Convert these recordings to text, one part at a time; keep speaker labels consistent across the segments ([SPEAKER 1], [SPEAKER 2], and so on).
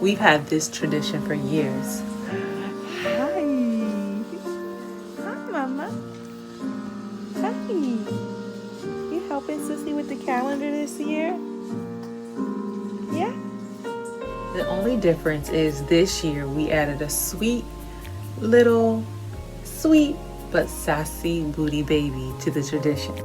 [SPEAKER 1] We've had this tradition for years.
[SPEAKER 2] Hi. Hi, Mama. Hi. You helping Sissy with the calendar this year? Yeah?
[SPEAKER 1] The only difference is this year we added a sweet little, sweet but sassy booty baby to the tradition.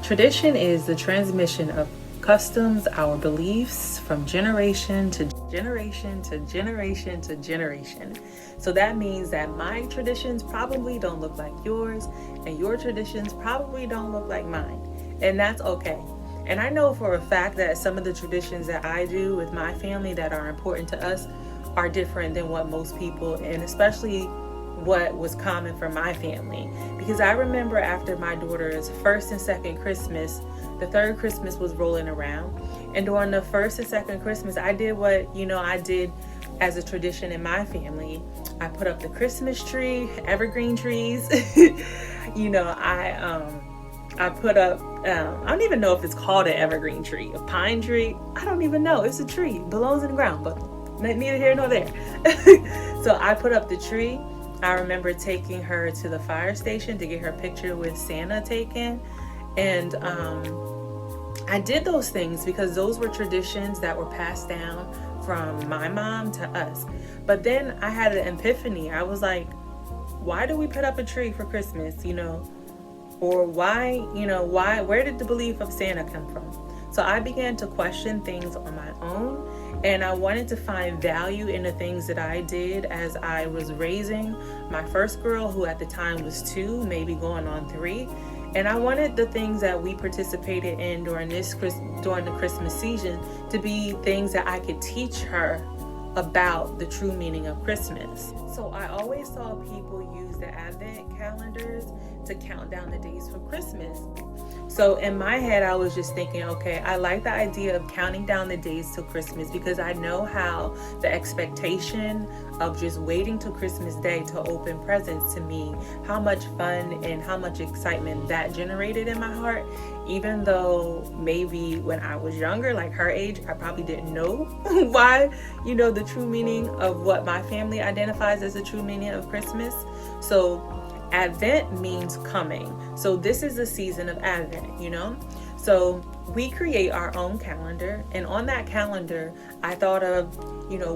[SPEAKER 1] Tradition is the transmission of customs, our beliefs from generation to generation to generation to generation. So that means that my traditions probably don't look like yours, and your traditions probably don't look like mine. And that's okay. And I know for a fact that some of the traditions that I do with my family that are important to us are different than what most people, and especially what was common for my family. Because I remember after my daughter's first and second Christmas, the third Christmas was rolling around. And during the first and second Christmas, I did what, I did as a tradition in my family. I put up the Christmas tree, evergreen trees. I put up, I don't even know if it's called an evergreen tree, a pine tree. I don't even know. It's a tree, it belongs in the ground, but neither here nor there. So I put up the tree. I remember taking her to the fire station to get her picture with Santa taken. And I did those things because those were traditions that were passed down from my mom to us. But then I had an epiphany. I was like, why do we put up a tree for Christmas, Or where did the belief of Santa come from? So I began to question things on my own. And I wanted to find value in the things that I did as I was raising my first girl, who at the time was 2, maybe going on 3. And I wanted the things that we participated in during the Christmas season to be things that I could teach her about the true meaning of Christmas. So I always saw people use the Advent calendars to count down the days for Christmas. So in my head, I was just thinking, okay, I like the idea of counting down the days till Christmas because I know how the expectation of just waiting till Christmas Day to open presents to me, how much fun and how much excitement that generated in my heart. Even though maybe when I was younger, like her age, I probably didn't know why, the true meaning of what my family identifies as the true meaning of Christmas. So Advent means coming. So this is the season of Advent, So we create our own calendar. And on that calendar, I thought of,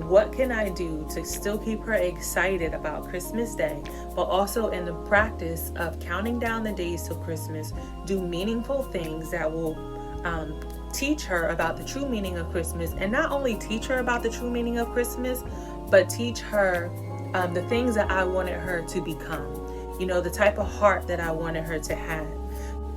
[SPEAKER 1] what can I do to still keep her excited about Christmas Day, but also in the practice of counting down the days till Christmas, do meaningful things that will teach her about the true meaning of Christmas. And not only teach her about the true meaning of Christmas, but teach her the things that I wanted her to become. The type of heart that I wanted her to have.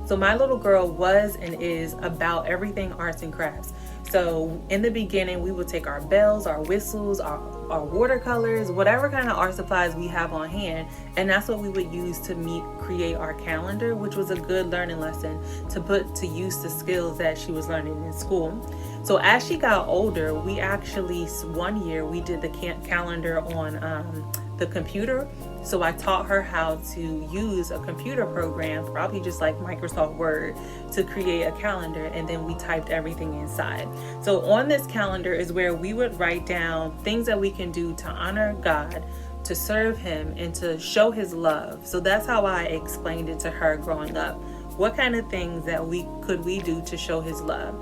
[SPEAKER 1] So my little girl was and is about everything arts and crafts. So in the beginning, we would take our bells, our whistles, our watercolors, whatever kind of art supplies we have on hand. And that's what we would use to create our calendar, which was a good learning lesson to put to use the skills that she was learning in school. So as she got older, we actually, one year we did the calendar on the computer. So I taught her how to use a computer program, probably just like Microsoft Word, to create a calendar, and then we typed everything inside. So on this calendar is where we would write down things that we can do to honor God, to serve Him, and to show His love. So that's how I explained it to her growing up. What kind of things that we could do to show His love?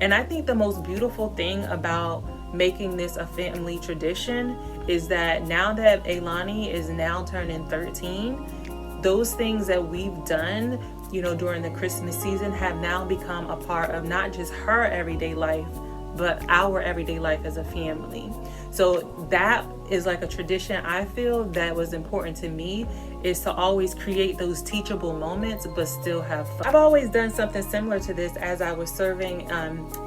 [SPEAKER 1] And I think the most beautiful thing about making this a family tradition is that now that Ailani is now turning 13, those things that we've done, during the Christmas season have now become a part of not just her everyday life, but our everyday life as a family. So that is like a tradition I feel that was important to me, is to always create those teachable moments but still have fun. I've always done something similar to this as I was serving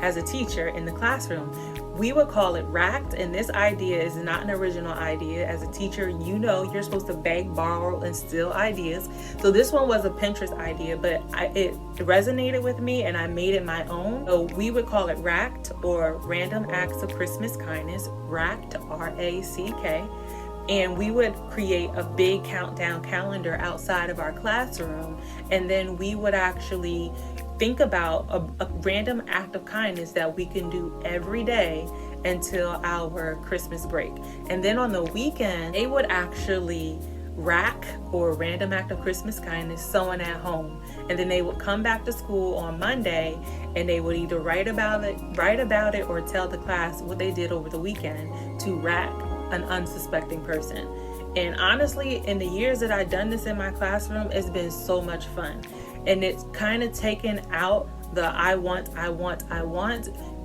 [SPEAKER 1] as a teacher in the classroom. We would call it racked, and this idea is not an original idea. As a teacher, you're supposed to beg, borrow, and steal ideas. So this one was a Pinterest idea, but it resonated with me and I made it my own. So we would call it racked, or Random Acts of Christmas Kindness, racked, R-A-C-K. and we would create a big countdown calendar outside of our classroom, and then we would actually think about a random act of kindness that we can do every day until our Christmas break. And then on the weekend, they would actually rack or random act of Christmas kindness sewing at home, and then they would come back to school on Monday and they would either write about it or tell the class what they did over the weekend to rack an unsuspecting person. And honestly, in the years that I've done this in my classroom, it's been so much fun, and it's kind of taken out the I want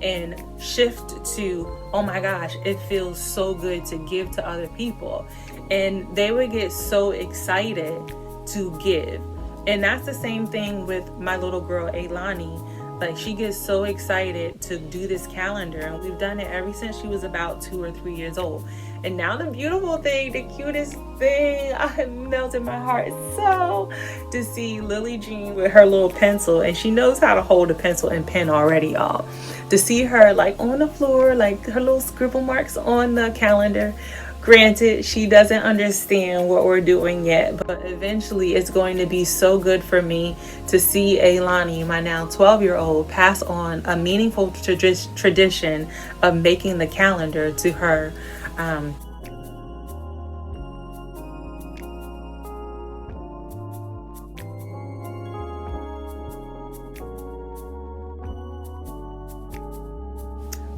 [SPEAKER 1] and shift to, oh my gosh, it feels so good to give to other people. And they would get so excited to give. And that's the same thing with my little girl Ailani. Like, she gets so excited to do this calendar, and we've done it ever since she was about 2 or 3 years old. And now the beautiful thing, the cutest thing, it melted my heart so to see Lily Jean with her little pencil, and she knows how to hold a pencil and pen already, y'all. To see her like on the floor, like her little scribble marks on the calendar. Granted, she doesn't understand what we're doing yet, but eventually it's going to be so good for me to see Ailani, my now 12-year-old, pass on a meaningful tradition of making the calendar to her.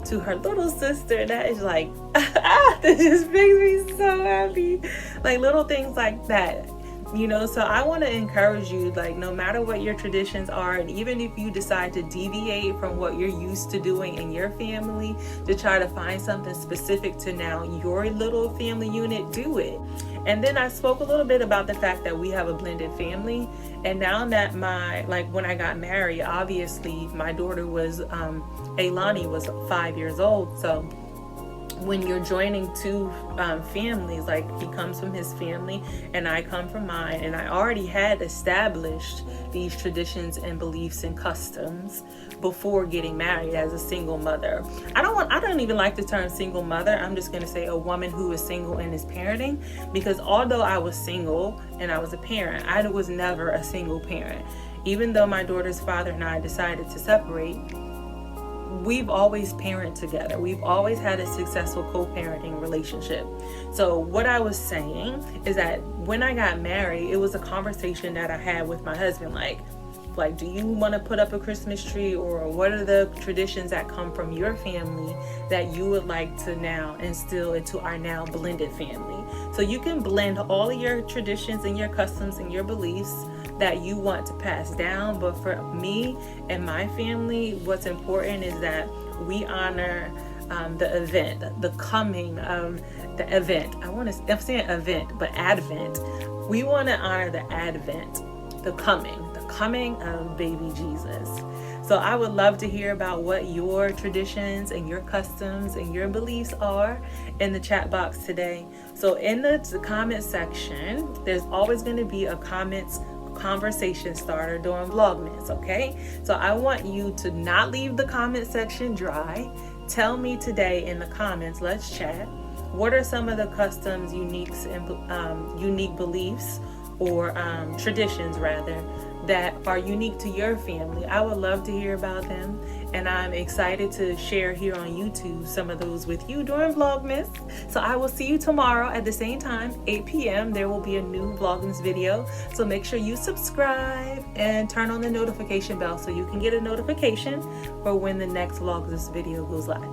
[SPEAKER 1] To her little sister. That is like, that just makes me so happy. Like, little things like that, you know. So I want to encourage you, like, no matter what your traditions are, and even if you decide to deviate from what you're used to doing in your family to try to find something specific to now your little family unit, do it. And then I spoke a little bit about the fact that we have a blended family. And now that when I got married, obviously my daughter was, Ailani was 5 years old. So when you're joining two families, like, he comes from his family and I come from mine, and I already had established these traditions and beliefs and customs before getting married as a single mother. I don't even like the term single mother. I'm just going to say a woman who is single and is parenting, because although I was single and I was a parent, I was never a single parent. Even though my daughter's father and I decided to separate, we've always parented together. We've always had a successful co-parenting relationship. So what I was saying is that when I got married, it was a conversation that I had with my husband, like, do you want to put up a Christmas tree, or what are the traditions that come from your family that you would like to now instill into our now blended family? So you can blend all of your traditions and your customs and your beliefs that you want to pass down. But for me and my family, what's important is that we honor the event, the coming of the event. I'm saying event, but Advent. We want to honor the Advent, the coming of baby Jesus. So I would love to hear about what your traditions and your customs and your beliefs are in the chat box today. So in the comment section, there's always going to be a conversation starter during Vlogmas, okay? So I want you to not leave the comment section dry. Tell me today in the comments, let's chat. What are some of the customs, unique beliefs, or traditions rather, that are unique to your family? I would love to hear about them, and I'm excited to share here on YouTube some of those with you during Vlogmas. So I will see you tomorrow at the same time, 8 p.m. There will be a new Vlogmas video. So make sure you subscribe and turn on the notification bell so you can get a notification for when the next Vlogmas video goes live.